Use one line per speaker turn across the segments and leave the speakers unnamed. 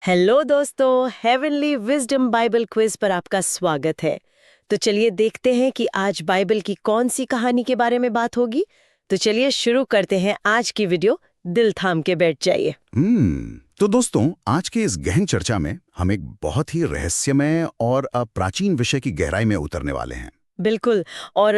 Hello दोस्तों, heavenly wisdom Bible quiz पर आपका स्वागत है। तो चलिए देखते हैं कि आज बाइबल की कौन सी कहानी के बारे में बात होगी। तो चलिए शुरू करते हैं आज की वीडियो। दिल थाम के बैठ जाइए।
तो दोस्तों, आज के इस गहन चर्चा में हम एक बहुत ही रहस्यमय और प्राचीन विषय की गहराई में उतरने वाले हैं।
बिल्कुल। और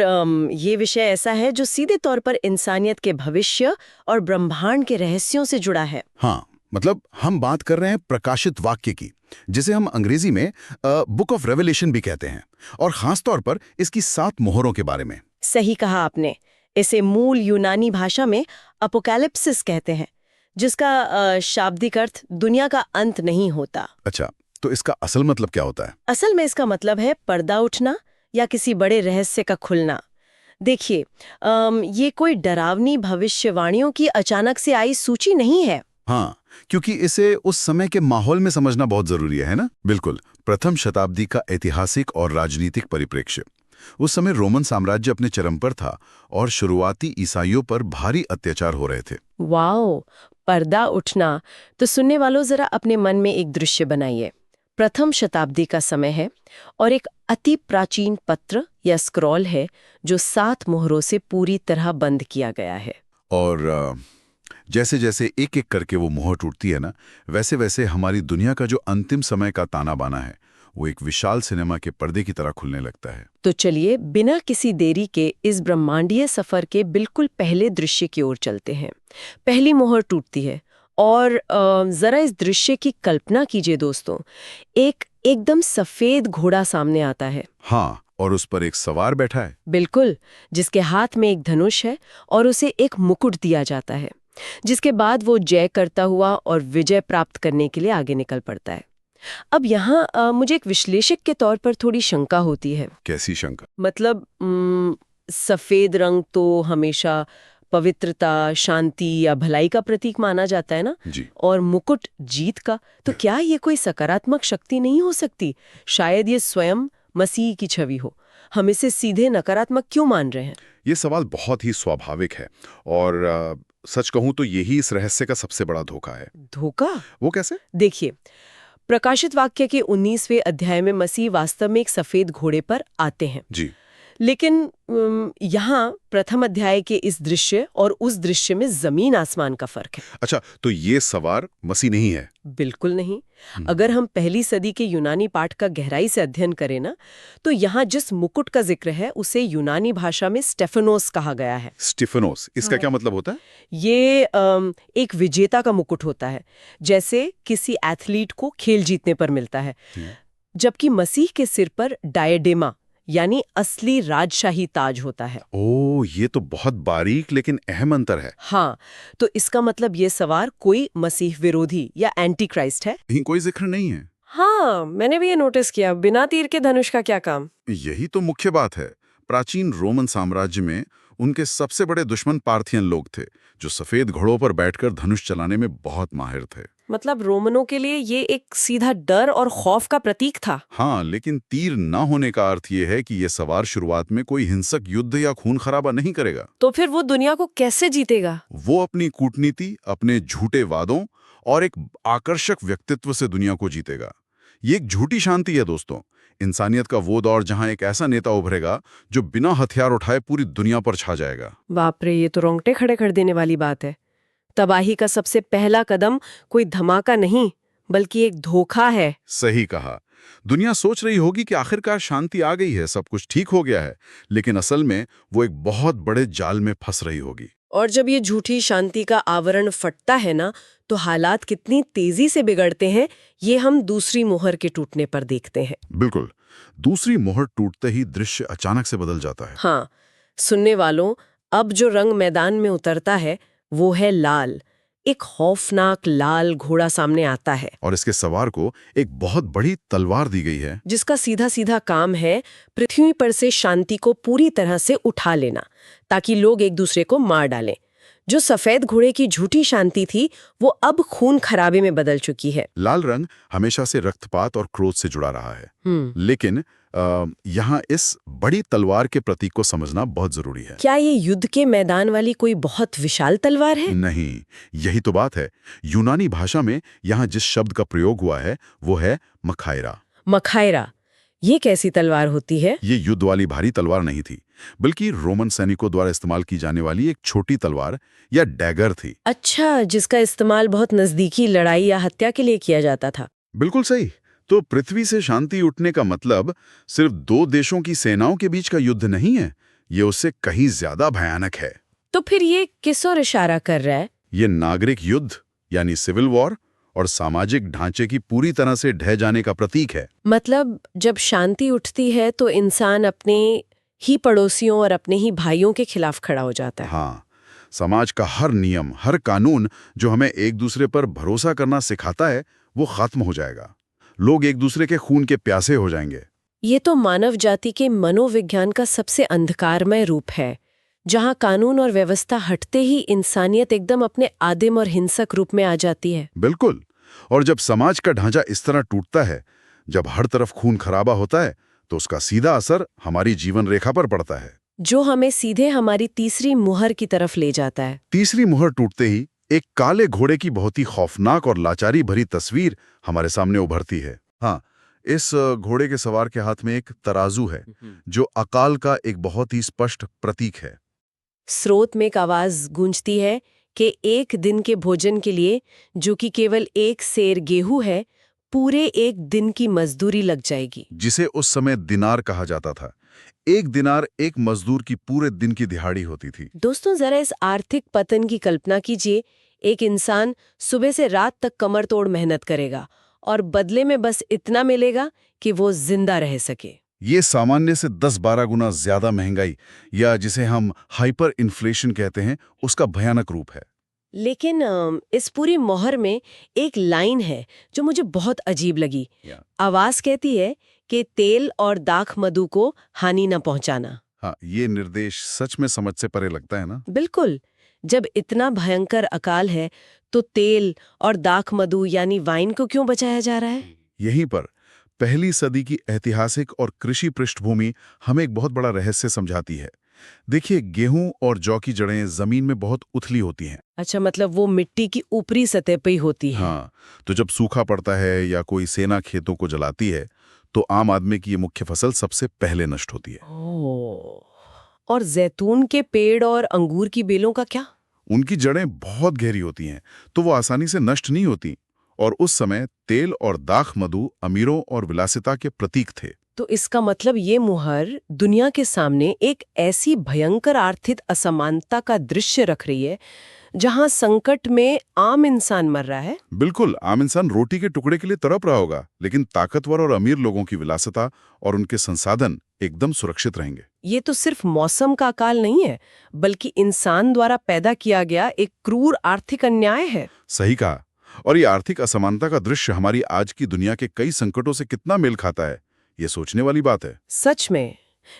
ये विषय ऐसा है जो सीधे तौर पर इंसानियत के भविष्य और ब्रह्मांड के रहस्यों से जुड़ा है।
हाँ, मतलब हम बात कर रहे हैं प्रकाशित वाक्य की, जिसे हम अंग्रेजी में बुक ऑफ रेवलेशन भी कहते हैं, और खास तौर पर इसकी 7 मोहरों के बारे में।
सही कहा आपने। इसे मूल यूनानी भाषा में अपोकैलिप्सिस कहते हैं, जिसका शाब्दिक अर्थ दुनिया का अंत नहीं होता।
अच्छा, तो इसका असल मतलब क्या होता है?
असल में इसका मतलब है पर्दा उठना या किसी बड़े रहस्य का खुलना। देखिए, ये कोई डरावनी भविष्यवाणियों की अचानक से आई सूची नहीं है।
हाँ, क्योंकि इसे उस समय के माहौल में समझना बहुत जरूरी है ना? बिल्कुल। प्रथम शताब्दी का ऐतिहासिक और राजनीतिक परिप्रेक्ष्य। उस समय रोमन साम्राज्य अपने चरम पर था और शुरुआती ईसाइयों पर भारी अत्याचार हो रहे थे।
वाओ, पर्दा उठना। तो सुनने वालों जरा अपने मन में एक दृश्य बनाइए। प्रथम शताब्दी का समय है और एक अति प्राचीन पत्र या स्क्रॉल है जो 7 मोहरों से पूरी तरह बंद किया गया है।
और जैसे जैसे एक एक करके वो मोहर टूटती है ना, वैसे वैसे हमारी दुनिया का जो अंतिम समय का ताना बाना है, वो एक विशाल सिनेमा के पर्दे की तरह खुलने लगता है।
तो चलिए बिना किसी देरी के इस ब्रह्मांडीय सफर के बिल्कुल पहले दृश्य की ओर चलते हैं। पहली मोहर टूटती है और जरा इस दृश्य की कल्पना कीजिए दोस्तों। एकदम सफेद घोड़ा सामने आता है।
हाँ, और उस पर एक सवार बैठा है।
बिल्कुल, जिसके हाथ में एक धनुष है और उसे एक मुकुट दिया जाता है, जिसके बाद वो जय करता हुआ और विजय प्राप्त करने के लिए आगे निकल पड़ता है। अब यहाँ मुझे एक विश्लेषक के तौर पर थोड़ी शंका होती है।
कैसी शंका?
मतलब सफेद रंग तो हमेशा पवित्रता, शांति या भलाई का प्रतीक माना जाता है ना?
जी।
और मुकुट जीत का। तो क्या ये कोई सकारात्मक शक्ति नहीं हो सकती? शायद ये स्वयं मसीह की छवि हो। हम इसे सीधे नकारात्मक क्यों मान रहे हैं?
ये सवाल बहुत ही स्वाभाविक है, और सच कहूं तो यही इस रहस्य का सबसे बड़ा धोखा है।
धोखा?
वो कैसे?
देखिए, प्रकाशित वाक्य के 19वें अध्याय में मसीह वास्तव में एक सफेद घोड़े पर आते हैं।
जी।
लेकिन यहाँ प्रथम अध्याय के इस दृश्य और उस दृश्य में जमीन आसमान का फर्क है।
अच्छा, तो ये सवार मसीह नहीं है?
बिल्कुल नहीं। अगर हम पहली सदी के यूनानी पाठ का गहराई से अध्ययन करें ना, तो यहाँ जिस मुकुट का जिक्र है उसे यूनानी भाषा में स्टेफनोस कहा गया है।
स्टीफनोस, इसका क्या मतलब होता है?
ये एक विजेता का मुकुट होता है, जैसे किसी एथलीट को खेल जीतने पर मिलता है। जबकि मसीह के सिर पर डायडेमा यानी असली राजशाही ताज होता है।
ओह, ये तो बहुत बारीक लेकिन अहम अंतर है।
हाँ, तो इसका मतलब ये सवार कोई मसीह विरोधी या एंटी क्राइस्ट है।
कहीं कोई जिक्र नहीं है।
हाँ, मैंने भी ये नोटिस किया। बिना तीर के धनुष का क्या काम?
यही तो मुख्य बात है। प्राचीन रोमन साम्राज्य में उनके सबसे बड़े दुश्मन पार्थियन लोग थे, जो सफेद घोड़ों पर बैठकर धनुष चलाने में बहुत माहिर थे।
मतलब रोमनों के लिए ये एक सीधा डर और खौफ का प्रतीक था।
हाँ, लेकिन तीर न होने का अर्थ ये है कि ये सवार शुरुआत में कोई हिंसक युद्ध या खून खराबा नहीं करेगा।
तो फिर वो दुनिया को कैसे जीतेगा?
वो अपनी कूटनीति, अपने झूठे वादों और एक आकर्षक व्यक्तित्व से दुनिया को जीतेगा। ये एक झूठी शांति है दोस्तों। इंसानियत का वो दौर जहां एक ऐसा नेता उभरेगा जो बिना हथियार उठाए पूरी दुनिया पर छा जाएगा।
बाप रे, ये तो रोंगटे खड़े कर देने वाली बात है। तबाही का सबसे पहला कदम कोई धमाका नहीं, बल्कि एक धोखा है।
सही कहा। दुनिया सोच रही होगी कि आखिरकार शांति आ गई है, सब कुछ ठीक हो गया है, लेकिन असल में वो एक बहुत बड़े जाल में फंस रही होगी।
और जब ये झूठी शांति का आवरण फटता है ना, तो हालात कितनी तेजी से बिगड़ते हैं, ये हम दूसरी मोहर के टूटने पर देखते हैं।
बिल्कुल। दूसरी मोहर टूटते ही दृश्य अचानक से बदल जाता है।
हाँ, सुनने वालों, अब जो रंग मैदान में उतरता है वो है लाल। एक खौफनाक लाल घोड़ा सामने आता है
और इसके सवार को एक बहुत बड़ी तलवार दी गई है,
जिसका सीधा सीधा काम है पृथ्वी पर से शांति को पूरी तरह से उठा लेना, ताकि लोग एक दूसरे को मार डालें। जो सफेद घोड़े की झूठी शांति थी वो अब खून खराबे में बदल चुकी है।
लाल रंग हमेशा से रक्तपात और क्रोध से जुड़ा रहा है। लेकिन यहाँ इस बड़ी तलवार के प्रतीक को समझना बहुत जरूरी है।
क्या ये युद्ध के मैदान वाली कोई बहुत विशाल तलवार है?
नहीं, यही तो बात है। यूनानी भाषा में यहाँ जिस शब्द का प्रयोग हुआ है वो है मखायरा।
मखायरा, ये कैसी तलवार होती है?
ये युद्ध वाली भारी तलवार नहीं थी, बल्कि रोमन सैनिकों द्वारा इस्तेमाल की जाने वाली एक छोटी तलवार या डैगर थी।
अच्छा, जिसका इस्तेमाल बहुत नजदीकी लड़ाई या हत्या के लिए किया जाता था।
बिल्कुल सही। तो पृथ्वी से शांति उठने का मतलब सिर्फ दो देशों की सेनाओं के बीच का युद्ध नहीं है, ये उससे कहीं ज्यादा भयानक है।
तो फिर ये किस ओर इशारा कर रहा है?
ये नागरिक युद्ध यानी सिविल वॉर और सामाजिक ढांचे की पूरी तरह से ढह जाने का प्रतीक है।
मतलब जब शांति उठती है तो इंसान अपने ही पड़ोसियों और अपने ही भाइयों के खिलाफ खड़ा हो जाता है।
हाँ, समाज का हर नियम, हर कानून जो हमें एक दूसरे पर भरोसा करना सिखाता है वो खत्म हो जाएगा। लोग एक दूसरे के खून के प्यासे हो जाएंगे।
ये तो मानव जाति के मनोविज्ञान का सबसे अंधकारमय रूप है, जहाँ कानून और व्यवस्था हटते ही इंसानियत एकदम अपने आदिम और हिंसक रूप में आ जाती है।
बिल्कुल। और जब समाज का ढांचा इस तरह टूटता है, जब हर तरफ खून खराबा होता है, तो उसका सीधा असर हमारी जीवन रेखा पर पड़ता है,
जो हमें सीधे हमारी तीसरी मुहर की तरफ ले जाता है।
तीसरी मुहर टूटते ही एक काले घोड़े की बहुत ही खौफनाक और लाचारी भरी तस्वीर हमारे सामने उभरती है। हाँ, इस घोड़े के सवार के हाथ में एक तराजू है, जो अकाल का एक बहुत ही स्पष्ट प्रतीक है।
स्रोत में एक आवाज गूंजती है कि एक दिन के भोजन के लिए, जो कि केवल एक सेर गेहूं है, पूरे एक दिन की मजदूरी लग जाएगी।
जिसे उस समय दिनार कहा जाता था। एक दिनार एक मजदूर की पूरे दिन की दिहाड़ी होती थी।
दोस्तों, जरा इस आर्थिक पतन की कल्पना कीजिए। एक इंसान सुबह से रात तक कमर तोड़ मेहनत करेगा और बदले में बस इतना मिलेगा कि वो जिंदा रह सके।
ये सामान्य से 10-12 गुना ज्यादा महंगाई, या जिसे हम हाइपर इन्फ्लेशन कहते हैं, उसका भयानक रूप है।
लेकिन इस पूरी मोहर में एक लाइन है जो मुझे बहुत अजीब लगी। आवाज कहती है कि तेल और दाख मधु को हानि न पहुंचाना।
हाँ, ये निर्देश सच में समझ से परे लगता है ना?
बिल्कुल। जब इतना भयंकर अकाल है तो तेल और दाख मधु यानी वाइन को क्यों बचाया जा रहा है?
यहीं पर पहली सदी की ऐतिहासिक और कृषि पृष्ठभूमि हमें एक बहुत बड़ा रहस्य समझाती है। देखिए, गेहूं और जौ की जड़ें जमीन में बहुत उथली होती हैं।
अच्छा, मतलब वो मिट्टी की ऊपरी सतह पे ही होती है।
हाँ, तो जब सूखा पड़ता है या कोई सेना खेतों को जलाती है, तो आम आदमी की ये मुख्य फसल सबसे पहले नष्ट होती है।
ओह, और जैतून के पेड़ और अंगूर की बेलों का क्या?
उनकी जड़ें बहुत गहरी होती हैं, तो वो आसानी से नष्ट नहीं होती। और उस समय तेल और दाख मधु अमीरों और विलासिता के प्रतीक थे।
तो इसका मतलब ये मुहर दुनिया के सामने एक ऐसी भयंकर आर्थिक असमानता का दृश्य रख रही है जहां संकट में आम इंसान मर रहा है।
बिल्कुल, आम इंसान रोटी के टुकड़े के लिए तड़प रहा होगा, लेकिन ताकतवर और अमीर लोगों की विलासिता और उनके संसाधन एकदम सुरक्षित रहेंगे।
ये तो सिर्फ मौसम का अकाल नहीं है, बल्कि इंसान द्वारा पैदा किया गया एक क्रूर आर्थिक अन्याय है।
सही कहा। और ये आर्थिक असमानता का दृश्य हमारी आज की दुनिया के कई संकटों से कितना मेल खाता है, ये सोचने वाली बात है।
सच में।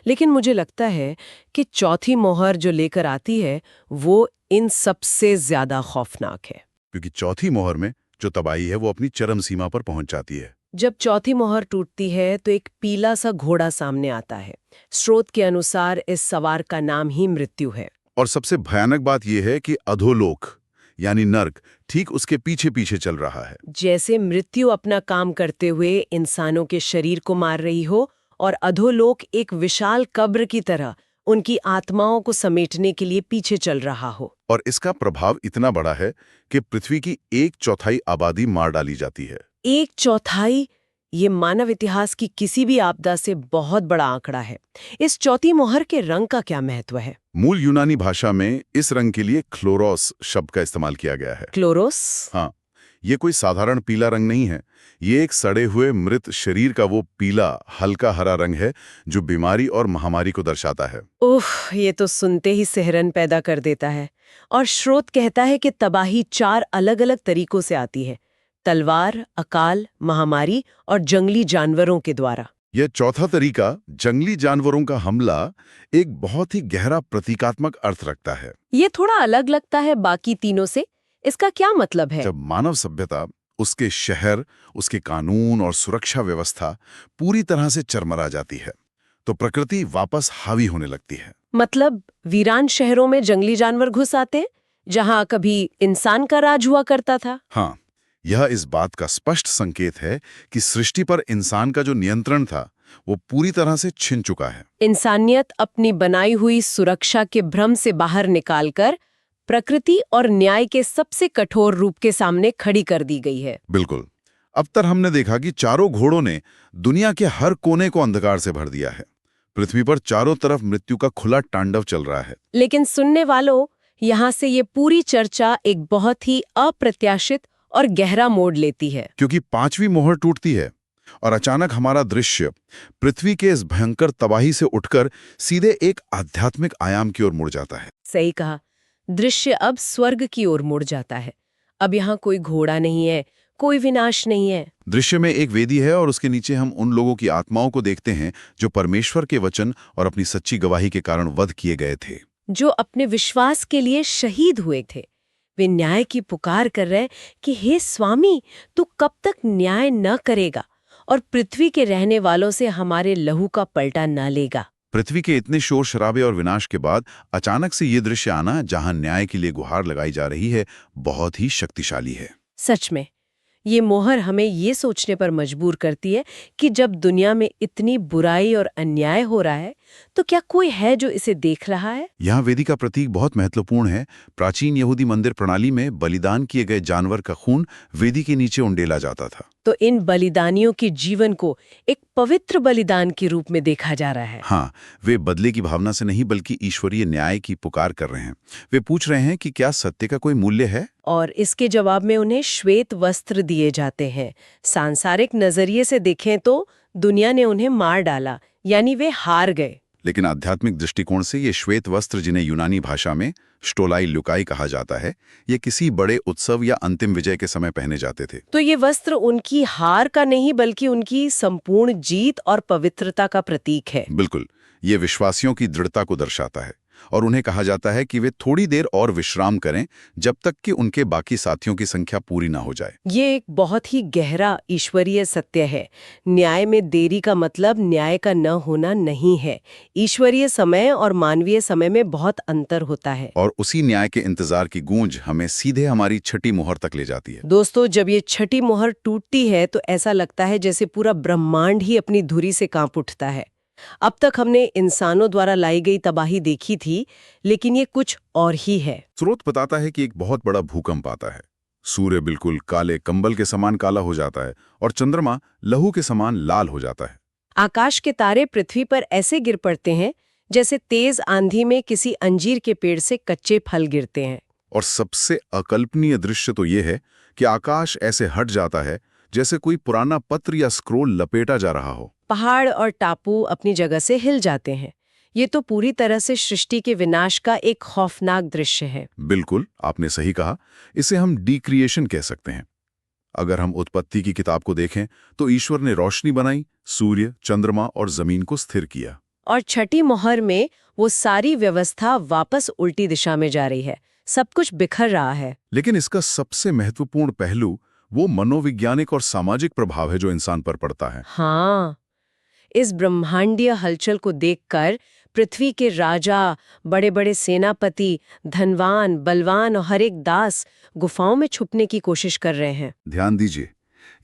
लेकिन मुझे लगता है कि चौथी मोहर जो लेकर आती है वो इन सबसे ज्यादा खौफनाक है।
क्योंकि चौथी मोहर में जो तबाही है वो अपनी चरम सीमा पर पहुंच जाती है।
जब चौथी मोहर टूटती है तो एक पीला सा घोड़ा सामने आता है। स्रोत के अनुसार इस सवार का नाम ही मृत्यु है।
और सबसे भयानक बात यह है कि अधोलोक यानी नर्क ठीक उसके पीछे पीछे चल रहा है।
जैसे मृत्यु अपना काम करते हुए इंसानों के शरीर को मार रही हो और अधोलोक एक विशाल कब्र की तरह उनकी आत्माओं को समेटने के लिए पीछे चल रहा हो।
और इसका प्रभाव इतना बड़ा है कि पृथ्वी की 1/4 आबादी मार डाली जाती है।
1/4? ये मानव इतिहास की किसी भी आपदा से बहुत बड़ा आंकड़ा है। इस चौथी मोहर के रंग का क्या महत्व है?
मूल यूनानी भाषा में इस रंग के लिए क्लोरोस शब्द का इस्तेमाल किया गया है।
क्लोरोस?
हाँ, ये कोई साधारण पीला रंग नहीं है। ये एक सड़े हुए मृत शरीर का वो पीला हल्का हरा रंग है जो बीमारी और महामारी को दर्शाता है।
ओह, ये तो सुनते ही सिहरन पैदा कर देता है। और स्रोत कहता है कि तबाही 4 अलग-अलग तरीकों से आती है: तलवार, अकाल, महामारी और जंगली जानवरों के द्वारा।
यह चौथा तरीका, जंगली जानवरों का हमला, एक बहुत ही गहरा प्रतीकात्मक अर्थ रखता है।
ये थोड़ा अलग लगता है बाकी तीनों से। इसका क्या मतलब है?
जब मानव सभ्यता, उसके शहर, उसके कानून और सुरक्षा व्यवस्था पूरी तरह से चरमरा जाती है, तो प्रकृति वापस हावी होने लगती है।
मतलब वीरान शहरों में जंगली जानवर घुस आते हैं, जहां कभी इंसान का राज हुआ करता था।
हाँ, यह इस बात का स्पष्ट संकेत है कि सृष्टि पर इंसान का जो नियंत्रण था, वो पूरी तरह से छिन चुका है।
इंसानियत अपनी बनाई हुई सुरक्षा के भ्रम से बाहर निकालकर प्रकृति और न्याय के सबसे कठोर रूप के सामने खड़ी कर दी गई है।
बिल्कुल। अब तक हमने देखा कि चारों घोड़ों ने दुनिया के हर कोने को अंधकार से भर दिया है। पृथ्वी पर चारों तरफ मृत्यु का खुला तांडव चल रहा है।
लेकिन सुनने वालों, यहाँ से ये पूरी चर्चा एक बहुत ही अप्रत्याशित और गहरा मोड़ लेती है।
क्योंकि पांचवी मोहर टूटती है और अचानक हमारा दृश्य पृथ्वी के इस भयंकर तबाही से उठकर सीधे एक आध्यात्मिक आयाम की ओर मुड़ जाता है।
सही कहा, दृश्य अब स्वर्ग की ओर मुड़ जाता है। अब यहाँ कोई घोड़ा नहीं है, कोई विनाश नहीं है।
दृश्य में एक वेदी है और उसके नीचे हम उन लोगों की आत्माओं को देखते हैं जो परमेश्वर के वचन और अपनी सच्ची गवाही के कारण वध किए गए थे,
जो अपने विश्वास के लिए शहीद हुए थे। वे न्याय की पुकार कर रहे कि हे स्वामी, तू कब तक न्याय न करेगा और पृथ्वी के रहने वालों से हमारे लहू का पलटा न लेगा।
पृथ्वी के इतने शोर शराबे और विनाश के बाद अचानक से ये दृश्य आना, जहां न्याय के लिए गुहार लगाई जा रही है, बहुत ही शक्तिशाली है।
सच में ये मोहर हमें ये सोचने पर मजबूर करती है कि जब दुनिया में इतनी बुराई और अन्याय हो रहा है, तो क्या कोई है जो इसे देख रहा है?
यहाँ वेदी का प्रतीक बहुत महत्वपूर्ण है। प्राचीन यहूदी मंदिर प्रणाली में बलिदान किए गए जानवर का खून वेदी के नीचे उंडेला जाता था।
तो इन बलिदानियों के जीवन को एक पवित्र बलिदान के रूप में देखा जा रहा है।
हाँ, वे बदले की भावना से नहीं बल्कि ईश्वरीय न्याय की पुकार कर रहे हैं। वे पूछ रहे हैं कि क्या सत्य का कोई मूल्य है?
और इसके जवाब में उन्हें श्वेत वस्त्र दिए जाते हैं। सांसारिक नजरिए से देखें तो दुनिया ने उन्हें मार डाला, यानी वे हार गए।
लेकिन आध्यात्मिक दृष्टिकोण से ये श्वेत वस्त्र, जिन्हें यूनानी भाषा में स्टोलाई लुकाई कहा जाता है, ये किसी बड़े उत्सव या अंतिम विजय के समय पहने जाते थे।
तो ये वस्त्र उनकी हार का नहीं बल्कि उनकी संपूर्ण जीत और पवित्रता का प्रतीक है।
बिल्कुल, ये विश्वासियों की दृढ़ता को दर्शाता है और उन्हें कहा जाता है कि वे थोड़ी देर और विश्राम करें जब तक कि उनके बाकी साथियों की संख्या पूरी ना हो जाए।
ये एक बहुत ही गहरा ईश्वरीय सत्य है। न्याय में देरी का मतलब न्याय का न होना नहीं है। ईश्वरीय समय और मानवीय समय में बहुत अंतर होता है।
और उसी न्याय के इंतजार की गूंज हमें सीधे हमारी छठी मोहर तक ले जाती है।
दोस्तों, जब ये छठी मोहर टूटती है तो ऐसा लगता है जैसे पूरा ब्रह्मांड ही अपनी धुरी से कांप उठता है। अब तक हमने इंसानों द्वारा लाई गई तबाही देखी थी, लेकिन ये कुछ और ही है।
स्रोत बताता है कि एक बहुत बड़ा भूकंप आता है। सूर्य बिल्कुल काले कंबल के समान काला हो जाता है और चंद्रमा लहू के समान लाल हो जाता है।
आकाश के तारे पृथ्वी पर ऐसे गिर पड़ते हैं जैसे तेज आंधी में किसी अंजीर के पेड़ से कच्चे फल गिरते हैं।
और सबसे अकल्पनीय दृश्य तो ये है कि आकाश ऐसे हट जाता है जैसे कोई पुराना पत्र या स्क्रोल लपेटा जा रहा हो।
पहाड़ और टापू अपनी जगह से हिल जाते हैं। ये तो पूरी तरह से सृष्टि के विनाश का एक खौफनाक दृश्य है।
बिल्कुल, आपने सही कहा। इसे हम डीक्रिएशन कह सकते हैं। अगर हम उत्पत्ति की किताब को देखें तो ईश्वर ने रोशनी बनाई, सूर्य, चंद्रमा और जमीन को स्थिर किया।
और छठी मोहर में वो सारी व्यवस्था वापस उल्टी दिशा में जा रही है। सब कुछ बिखर रहा है।
लेकिन इसका सबसे महत्वपूर्ण पहलू वो मनोवैज्ञानिक और सामाजिक प्रभाव है जो इंसान पर पड़ता है।
हाँ, इस ब्रह्मांडीय हलचल को देखकर पृथ्वी के राजा, बड़े बड़े सेनापति, धनवान, बलवान और हर एक दास गुफाओं में छुपने की कोशिश कर रहे हैं।
ध्यान दीजिए,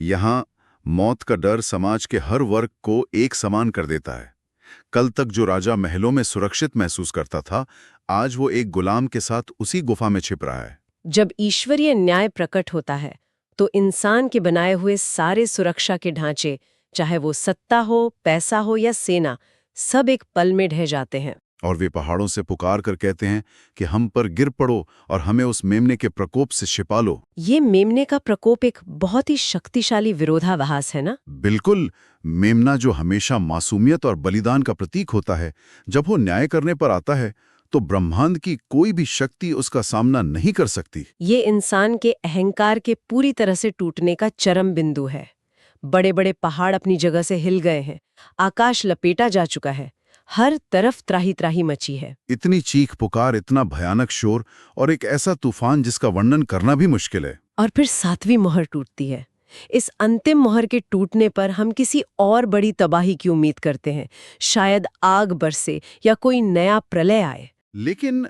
यहाँ मौत का डर समाज के हर वर्ग को एक समान कर देता है। कल तक जो राजा महलों में सुरक्षित महसूस करता था, आज वो एक गुलाम के साथ उसी गुफा में छिप रहा है।
जब ईश्वरीय न्याय प्रकट होता है तो इंसान के बनाए हुए सारे सुरक्षा के ढांचे, चाहे वो सत्ता हो, पैसा हो या सेना, सब एक पल में ढह जाते हैं।
और वे पहाड़ों से पुकार कर कहते हैं कि हम पर गिर पड़ो और हमें उस मेमने के प्रकोप से छिपा लो।
ये मेमने का प्रकोप एक बहुत ही शक्तिशाली विरोधाभास है ना?
बिल्कुल, मेमना जो हमेशा मासूमियत और बलिदान का प्रतीक होता है, जब वो न्याय करने पर आता है तो ब्रह्मांड की कोई भी शक्ति उसका सामना नहीं कर सकती।
ये इंसान के अहंकार के पूरी तरह से टूटने का चरम बिंदु है। बड़े बड़े पहाड़ अपनी जगह से हिल गए हैं, आकाश लपेटा जा चुका है, हर तरफ त्राही त्राही मची है।
इतनी चीख पुकार, इतना भयानक शोर और एक ऐसा तूफान जिसका वर्णन करना भी मुश्किल है।
और फिर 7वीं मोहर टूटती है। इस अंतिम मोहर के टूटने पर हम किसी और बड़ी तबाही की उम्मीद करते हैं, शायद आग बरसे या कोई नया प्रलय आए।
लेकिन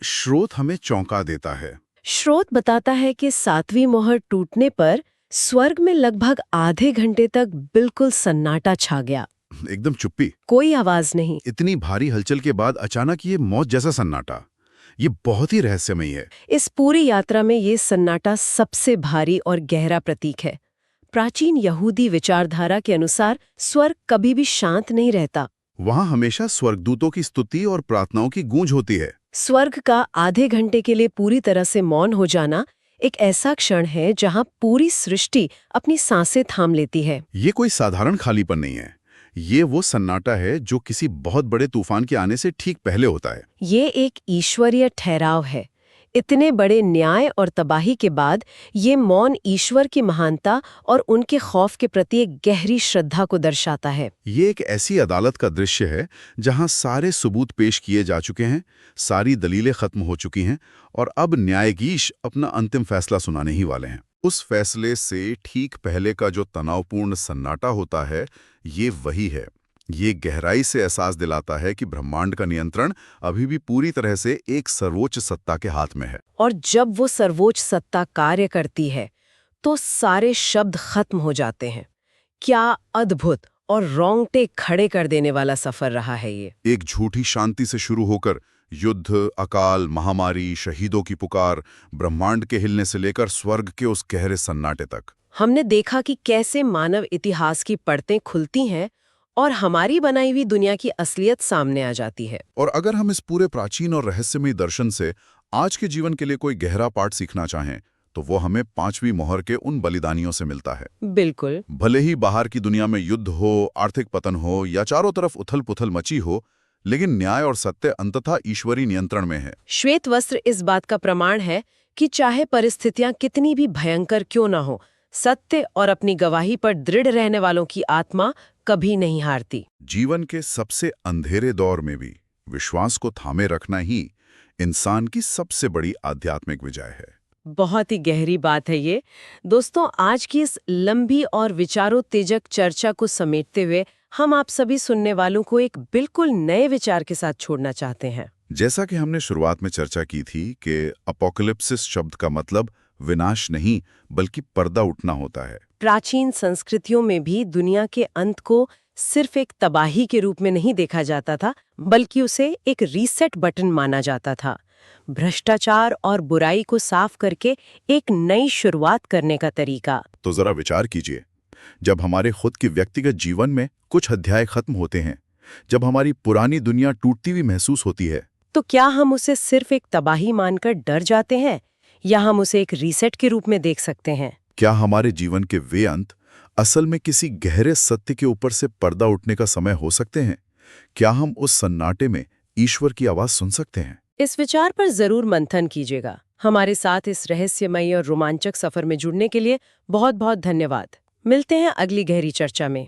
स्रोत हमें चौंका देता है।
स्रोत बताता है कि 7वीं मोहर टूटने पर स्वर्ग में लगभग आधे घंटे तक बिल्कुल सन्नाटा छा गया।
एकदम चुप्पी,
कोई आवाज नहीं।
इतनी भारी हलचल के बाद अचानक ये मौत जैसा सन्नाटा, ये बहुत ही रहस्यमयी है।
इस पूरी यात्रा में ये सन्नाटा सबसे भारी और गहरा प्रतीक है। प्राचीन यहूदी विचारधारा के अनुसार स्वर्ग कभी भी शांत नहीं रहता।
वहां हमेशा स्वर्गदूतों की स्तुति और प्रार्थनाओं की गूंज होती है।
स्वर्ग का आधे घंटे के लिए पूरी तरह से मौन हो जाना एक ऐसा क्षण है जहां पूरी सृष्टि अपनी सांसें थाम लेती है।
ये कोई साधारण खालीपन नहीं है, ये वो सन्नाटा है जो किसी बहुत बड़े तूफान के आने से ठीक पहले होता है।
ये एक ईश्वरीय ठहराव है। इतने बड़े न्याय और तबाही के बाद ये मौन ईश्वर की महानता और उनके खौफ के प्रति एक गहरी श्रद्धा को दर्शाता है।
ये एक ऐसी अदालत का दृश्य है जहां सारे सबूत पेश किए जा चुके हैं, सारी दलीलें खत्म हो चुकी हैं और अब न्यायाधीश अपना अंतिम फैसला सुनाने ही वाले हैं। उस फैसले से ठीक पहले का जो तनावपूर्ण सन्नाटा होता है, ये वही है। ये गहराई से एहसास दिलाता है कि ब्रह्मांड का नियंत्रण अभी भी पूरी तरह से एक सर्वोच्च सत्ता के हाथ में है।
और जब वो सर्वोच्च सत्ता कार्य करती है तो सारे शब्द खत्म हो जाते हैं। क्या अद्भुत और रोंगटे खड़े कर देने वाला सफर रहा है ये।
एक झूठी शांति से शुरू होकर युद्ध, अकाल, महामारी, शहीदों की पुकार, ब्रह्मांड के हिलने से लेकर स्वर्ग के उस गहरे सन्नाटे तक।
हमने देखा कि कैसे मानव इतिहास की परतें खुलती हैं और हमारी बनाई हुई दुनिया की असलियत सामने आ जाती है।
और अगर हम इस पूरे प्राचीन और रहस्यमयी दर्शन से आज के जीवन के लिए कोई गहरा पाठ सीखना चाहें, तो वो हमें 5वीं मोहर के उन बलिदानियों से मिलता है।
बिल्कुल।
भले ही बाहर की दुनिया में युद्ध हो, आर्थिक पतन हो या चारों तरफ उथल पुथल मची हो, लेकिन न्याय और सत्य अंततः ईश्वरी नियंत्रण में है।
श्वेत वस्त्र इस बात का प्रमाण है कि चाहे परिस्थितियां कितनी भी भयंकर क्यों न हो, सत्य और अपनी गवाही पर दृढ़ रहने वालों की आत्मा कभी नहीं हारती।
जीवन के सबसे अंधेरे दौर में भी विश्वास को थामे रखना ही इंसान की सबसे बड़ी आध्यात्मिक विजय है।
बहुत ही गहरी बात है ये। दोस्तों, आज की इस लंबी और विचारोत्तेजक चर्चा को समेटते हुए हम आप सभी सुनने वालों को एक बिल्कुल नए विचार के साथ छोड़ना चाहते हैं।
जैसा कि हमने शुरुआत में चर्चा की थी कि अपोकलिप्सिस शब्द का मतलब विनाश नहीं बल्कि पर्दा उठना होता है।
प्राचीन संस्कृतियों में भी दुनिया के अंत को सिर्फ एक तबाही के रूप में नहीं देखा जाता था, बल्कि उसे एक रीसेट बटन माना जाता था। भ्रष्टाचार और बुराई को साफ करके एक नई शुरुआत करने का तरीका।
तो जरा विचार कीजिए, जब हमारे खुद के व्यक्तिगत जीवन में कुछ अध्याय खत्म होते हैं, जब हमारी पुरानी दुनिया टूटती हुई महसूस होती है,
तो क्या हम उसे सिर्फ एक तबाही मानकर डर जाते हैं या हम उसे एक रीसेट के रूप में देख सकते हैं?
क्या हमारे जीवन के वे अंत असल में किसी गहरे सत्य के ऊपर से पर्दा उठने का समय हो सकते हैं? क्या हम उस सन्नाटे में ईश्वर की आवाज सुन सकते हैं?
इस विचार पर जरूर मंथन कीजिएगा। हमारे साथ इस रहस्यमयी और रोमांचक सफर में जुड़ने के लिए बहुत बहुत धन्यवाद। मिलते हैं अगली गहरी चर्चा में।